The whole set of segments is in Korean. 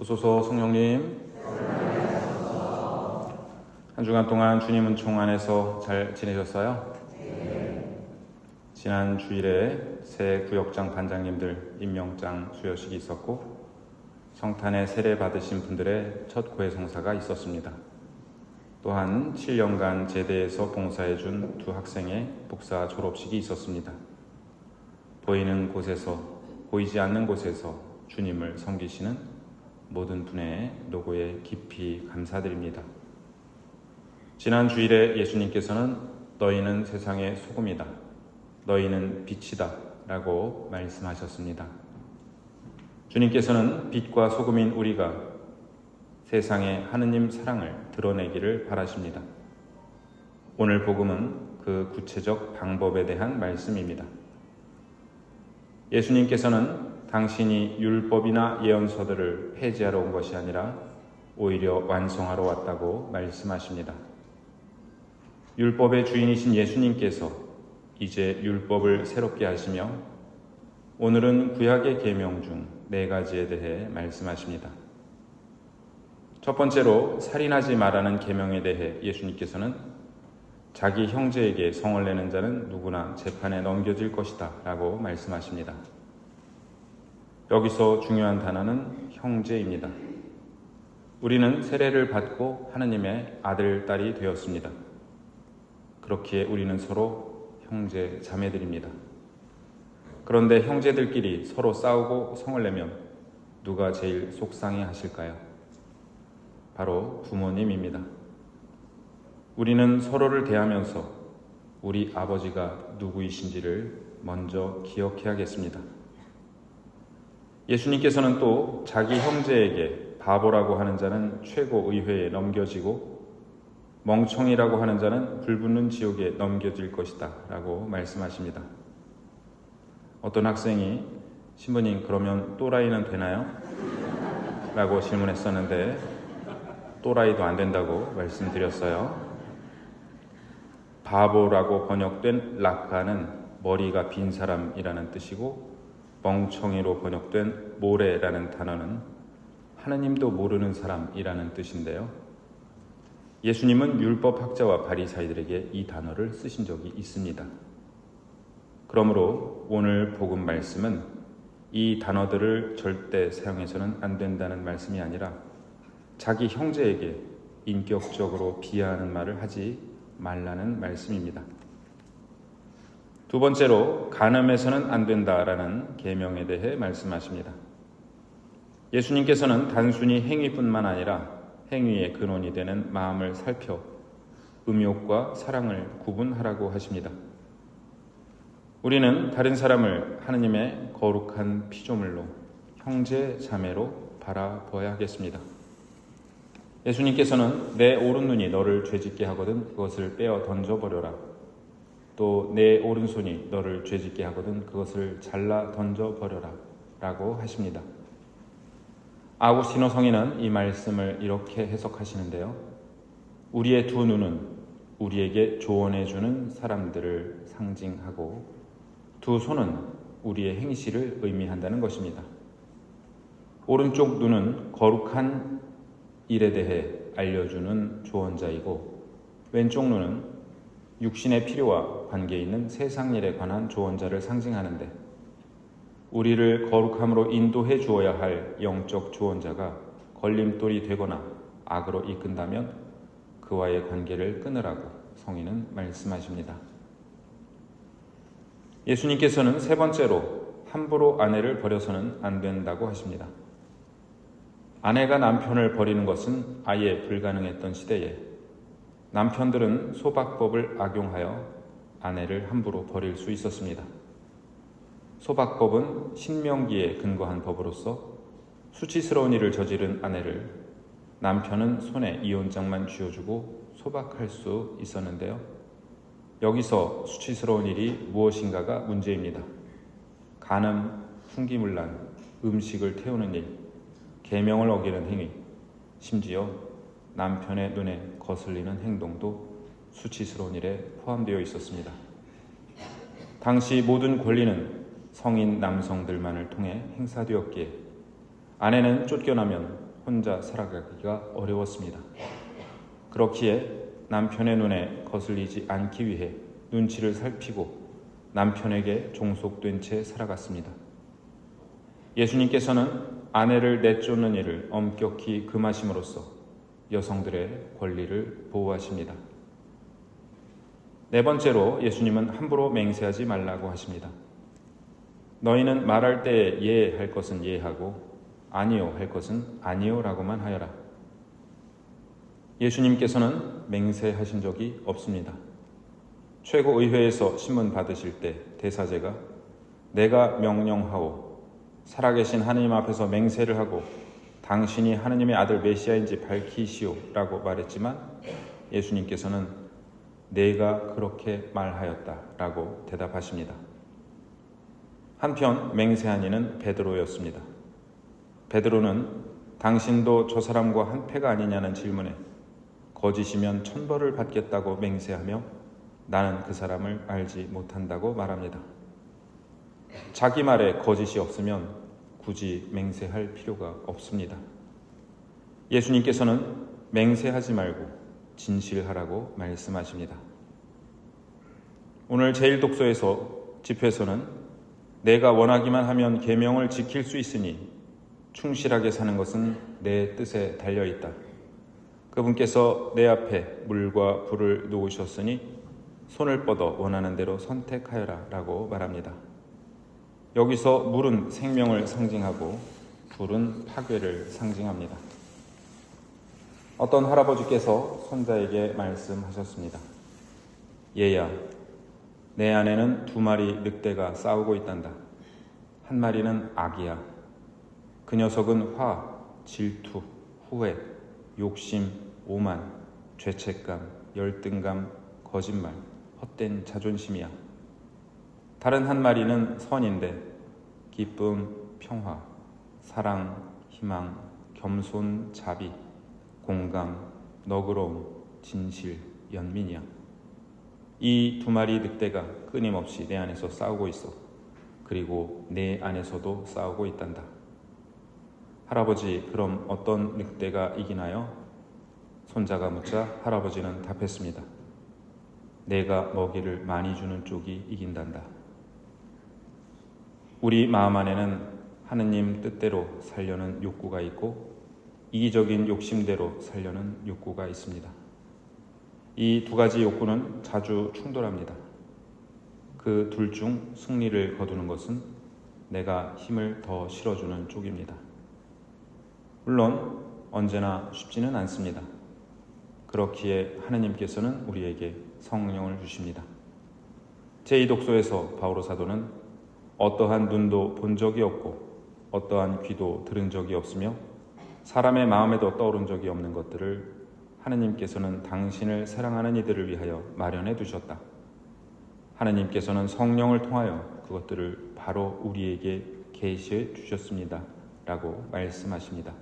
오소서 성령님, 한 주간 동안 주님 은총 안에서 잘 지내셨어요? 지난 주일에 새 구역장 반장님들 임명장 수여식이 있었고 성탄에 세례 받으신 분들의 첫 고해성사가 있었습니다. 또한 7년간 제대에서 봉사해준 두 학생의 복사 졸업식이 있었습니다. 보이는 곳에서, 보이지 않는 곳에서 주님을 섬기시는 모든 분의 노고에 깊이 감사드립니다. 지난 주일에 예수님께서는 너희는 세상의 소금이다, 너희는 빛이다 라고 말씀하셨습니다. 주님께서는 빛과 소금인 우리가 세상에 하느님 사랑을 드러내기를 바라십니다. 오늘 복음은 그 구체적 방법에 대한 말씀입니다. 예수님께서는 당신이 율법이나 예언서들을 폐지하러 온 것이 아니라 오히려 완성하러 왔다고 말씀하십니다. 율법의 주인이신 예수님께서 이제 율법을 새롭게 하시며 오늘은 구약의 계명 중 4가지에 대해 말씀하십니다. 첫 번째로 살인하지 말라는 계명에 대해 예수님께서는 자기 형제에게 성을 내는 자는 누구나 재판에 넘겨질 것이다 라고 말씀하십니다. 여기서 중요한 단어는 형제입니다. 우리는 세례를 받고 하느님의 아들, 딸이 되었습니다. 그렇기에 우리는 서로 형제, 자매들입니다. 그런데 형제들끼리 서로 싸우고 성을 내면 누가 제일 속상해 하실까요? 바로 부모님입니다. 우리는 서로를 대하면서 우리 아버지가 누구이신지를 먼저 기억해야겠습니다. 예수님께서는 또 자기 형제에게 바보라고 하는 자는 최고 의회에 넘겨지고 멍청이라고 하는 자는 불붙는 지옥에 넘겨질 것이다 라고 말씀하십니다. 어떤 학생이 신부님 그러면 또라이는 되나요? 라고 질문했었는데 또라이도 안 된다고 말씀드렸어요. 바보라고 번역된 라카는 머리가 빈 사람이라는 뜻이고 멍청이로 번역된 모래라는 단어는 하느님도 모르는 사람이라는 뜻인데요. 예수님은 율법학자와 바리사이들에게 이 단어를 쓰신 적이 있습니다. 그러므로 오늘 복음 말씀은 이 단어들을 절대 사용해서는 안 된다는 말씀이 아니라 자기 형제에게 인격적으로 비하하는 말을 하지 말라는 말씀입니다. 두 번째로 간음해서는 안 된다라는 계명에 대해 말씀하십니다. 예수님께서는 단순히 행위뿐만 아니라 행위의 근원이 되는 마음을 살펴 음욕과 사랑을 구분하라고 하십니다. 우리는 다른 사람을 하느님의 거룩한 피조물로 형제, 자매로 바라보아야 하겠습니다. 예수님께서는 내 오른눈이 너를 죄짓게 하거든 그것을 빼어 던져버려라. 또 내 오른손이 너를 죄짓게 하거든 그것을 잘라 던져버려라 라고 하십니다. 아구스티노 성인은 이 말씀을 이렇게 해석하시는데요. 우리의 두 눈은 우리에게 조언해주는 사람들을 상징하고 두 손은 우리의 행실을 의미한다는 것입니다. 오른쪽 눈은 거룩한 일에 대해 알려주는 조언자이고 왼쪽 눈은 육신의 필요와 관계 있는 세상 일에 관한 조언자를 상징하는데 우리를 거룩함으로 인도해 주어야 할 영적 조언자가 걸림돌이 되거나 악으로 이끈다면 그와의 관계를 끊으라고 성인은 말씀하십니다. 예수님께서는 세 번째로 함부로 아내를 버려서는 안 된다고 하십니다. 아내가 남편을 버리는 것은 아예 불가능했던 시대에 남편들은 소박법을 악용하여 아내를 함부로 버릴 수 있었습니다. 소박법은 신명기에 근거한 법으로서 수치스러운 일을 저지른 아내를 남편은 손에 이혼장만 쥐어주고 소박할 수 있었는데요. 여기서 수치스러운 일이 무엇인가가 문제입니다. 간음, 흉기물란, 음식을 태우는 일, 계명을 어기는 행위, 심지어 남편의 눈에 거슬리는 행동도 수치스러운 일에 포함되어 있었습니다. 당시 모든 권리는 성인 남성들만을 통해 행사되었기에 아내는 쫓겨나면 혼자 살아가기가 어려웠습니다. 그렇기에 남편의 눈에 거슬리지 않기 위해 눈치를 살피고 남편에게 종속된 채 살아갔습니다. 예수님께서는 아내를 내쫓는 일을 엄격히 금하심으로써 여성들의 권리를 보호하십니다. 네 번째로 예수님은 함부로 맹세하지 말라고 하십니다. 너희는 말할 때에 예 할 것은 예하고 아니요 할 것은 아니요 라고만 하여라. 예수님께서는 맹세하신 적이 없습니다. 최고의회에서 신문 받으실 때 대사제가 내가 명령하오 살아계신 하느님 앞에서 맹세를 하고 당신이 하느님의 아들 메시아인지 밝히시오 라고 말했지만 예수님께서는 내가 그렇게 말하였다 라고 대답하십니다. 한편 맹세한 이는 베드로였습니다. 베드로는 당신도 저 사람과 한패가 아니냐는 질문에 거짓이면 천벌을 받겠다고 맹세하며 나는 그 사람을 알지 못한다고 말합니다. 자기 말에 거짓이 없으면 굳이 맹세할 필요가 없습니다. 예수님께서는 맹세하지 말고 진실하라고 말씀하십니다. 오늘 제1독서에서 집회에서는 내가 원하기만 하면 계명을 지킬 수 있으니 충실하게 사는 것은 내 뜻에 달려있다. 그분께서 내 앞에 물과 불을 놓으셨으니 손을 뻗어 원하는 대로 선택하여라 라고 말합니다. 여기서 물은 생명을 상징하고 불은 파괴를 상징합니다. 어떤 할아버지께서 손자에게 말씀하셨습니다. 얘야, 내 안에는 2마리 늑대가 싸우고 있단다. 한 마리는 악이야. 그 녀석은 화, 질투, 후회, 욕심, 오만, 죄책감, 열등감, 거짓말, 헛된 자존심이야. 다른 한 마리는 선인데 기쁨, 평화, 사랑, 희망, 겸손, 자비, 공감, 너그러움, 진실, 연민이야. 이 2마리 늑대가 끊임없이 내 안에서 싸우고 있어. 그리고 내 안에서도 싸우고 있단다. 할아버지, 그럼 어떤 늑대가 이기나요? 손자가 묻자 할아버지는 답했습니다. 내가 먹이를 많이 주는 쪽이 이긴단다. 우리 마음 안에는 하느님 뜻대로 살려는 욕구가 있고 이기적인 욕심대로 살려는 욕구가 있습니다. 이 2가지 욕구는 자주 충돌합니다. 그 둘 중 승리를 거두는 것은 내가 힘을 더 실어주는 쪽입니다. 물론 언제나 쉽지는 않습니다. 그렇기에 하느님께서는 우리에게 성령을 주십니다. 제2독서에서 바오로 사도는 어떠한 눈도 본 적이 없고 어떠한 귀도 들은 적이 없으며 사람의 마음에도 떠오른 적이 없는 것들을 하느님께서는 당신을 사랑하는 이들을 위하여 마련해 두셨다. 하느님께서는 성령을 통하여 그것들을 바로 우리에게 계시해 주셨습니다. 라고 말씀하십니다.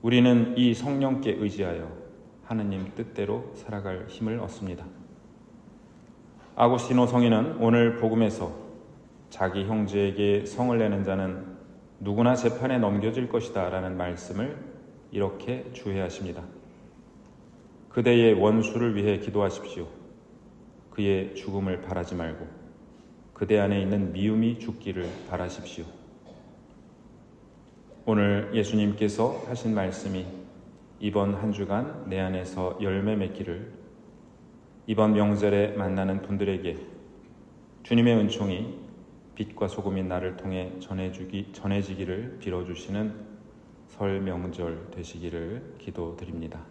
우리는 이 성령께 의지하여 하느님 뜻대로 살아갈 힘을 얻습니다. 아구스티노 성인은 오늘 복음에서 자기 형제에게 성을 내는 자는 누구나 재판에 넘겨질 것이다 라는 말씀을 이렇게 주해하십니다. 그대의 원수를 위해 기도하십시오. 그의 죽음을 바라지 말고 그대 안에 있는 미움이 죽기를 바라십시오. 오늘 예수님께서 하신 말씀이 이번 한 주간 내 안에서 열매 맺기를, 이번 명절에 만나는 분들에게 주님의 은총이 빛과 소금인 나를 통해 전해지기를 빌어주시는 설 명절 되시기를 기도드립니다.